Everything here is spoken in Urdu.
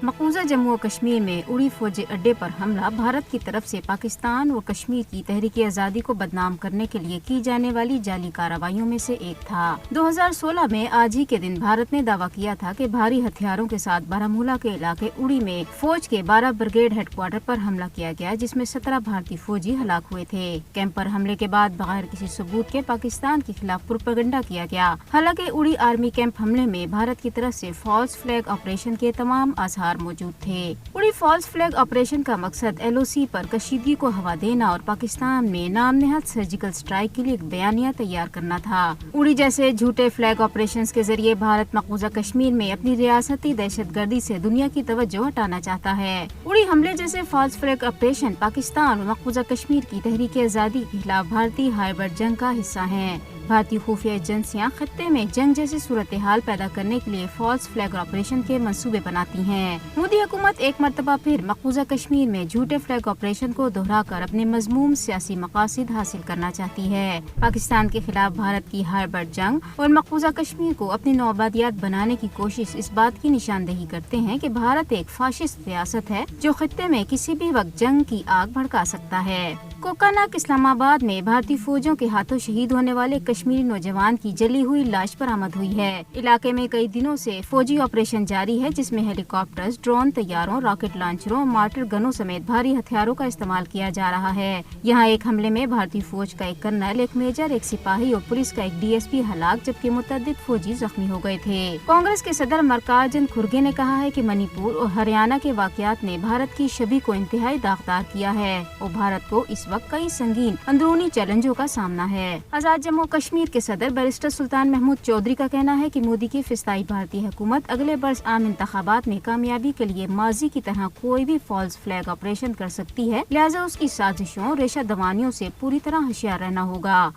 مقبوضہ جموں و کشمیر میں اڑی فوجی اڈے پر حملہ بھارت کی طرف سے پاکستان اور کشمیر کی تحریک آزادی کو بدنام کرنے کے لیے کی جانے والی جعلی کارروائیوں میں سے ایک تھا۔ 2016 میں آج ہی کے دن بھارت نے دعویٰ کیا تھا کہ بھاری ہتھیاروں کے ساتھ بارامولہ کے علاقے اڑی میں فوج کے 12 بریگیڈ ہیڈ کوارٹر پر حملہ کیا گیا، جس میں 17 بھارتی فوجی ہلاک ہوئے تھے۔ کیمپ پر حملے کے بعد بغیر کسی ثبوت کے پاکستان کے خلاف پروپیگنڈا کیا گیا۔ حالانکہ اڑی آرمی کیمپ حملے میں بھارت کی طرف سے فالس فلیگ آپریشن کے تمام آثار موجود تھے۔ اڑی فالس فلیگ آپریشن کا مقصد LOC پر کشیدگی کو ہوا دینا اور پاکستان میں نام نہاد سرجیکل اسٹرائیک کے لیے ایک بیانیہ تیار کرنا تھا۔ اڑی جیسے جھوٹے فلیگ آپریشنز کے ذریعے بھارت مقبوضہ کشمیر میں اپنی ریاستی دہشت گردی سے دنیا کی توجہ ہٹانا چاہتا ہے۔ اڑی حملے جیسے فالس فلیگ آپریشن پاکستان اور مقبوضہ کشمیر کی تحریک آزادی کے خلاف بھارتی ہائبرڈ جنگ کا حصہ ہیں۔ بھارتی خفیہ ایجنسیاں خطے میں جنگ جیسی صورتحال پیدا کرنے کے لیے فالس فلیگ آپریشن کے منصوبے بناتی ہیں۔ مودی حکومت ایک مرتبہ پھر مقبوضہ کشمیر میں جھوٹے فلیگ آپریشن کو دہرا کر اپنے مذموم سیاسی مقاصد حاصل کرنا چاہتی ہے۔ پاکستان کے خلاف بھارت کی ہائبرڈ جنگ اور مقبوضہ کشمیر کو اپنی نوآبادیات بنانے کی کوشش اس بات کی نشاندہی کرتے ہیں کہ بھارت ایک فاشسٹ ریاست ہے جو خطے میں کسی بھی وقت جنگ کی آگ بھڑکا سکتا ہے۔ کوکاناک اسلام آباد میں بھارتی فوجوں کے ہاتھوں شہید ہونے والے کشمیری نوجوان کی جلی ہوئی لاش برآمد ہوئی ہے۔ علاقے میں کئی دنوں سے فوجی آپریشن جاری ہے، جس میں ہیلی کاپٹرز، ڈرون طیاروں، راکٹ لانچروں اور مارٹر گنوں سمیت بھاری ہتھیاروں کا استعمال کیا جا رہا ہے۔ یہاں ایک حملے میں بھارتی فوج کا ایک کرنل، ایک میجر، ایک سپاہی اور پولیس کا ایک DSP ہلاک، جبکہ متعدد فوجی زخمی ہو گئے تھے۔ کانگریس کے صدر ملکارجن کھڑگے نے کہا ہے کہ منی پور اور ہریانہ کے واقعات نے بھارت کی شبیہ کو انتہائی داغدار کیا ہے اور بھارت کو اس وقت کئی سنگین اندرونی چیلنجوں کا سامنا ہے۔ آزاد جموں و کشمیر کے صدر بیرسٹر سلطان محمود چودھری کا کہنا ہے کہ مودی کی فسطائی بھارتی حکومت اگلے برس عام انتخابات میں کامیابی کے لیے ماضی کی طرح کوئی بھی فالس فلیگ آپریشن کر سکتی ہے، لہٰذا اس کی سازشوں، ریشہ دوانیوں سے پوری طرح ہوشیار رہنا ہوگا۔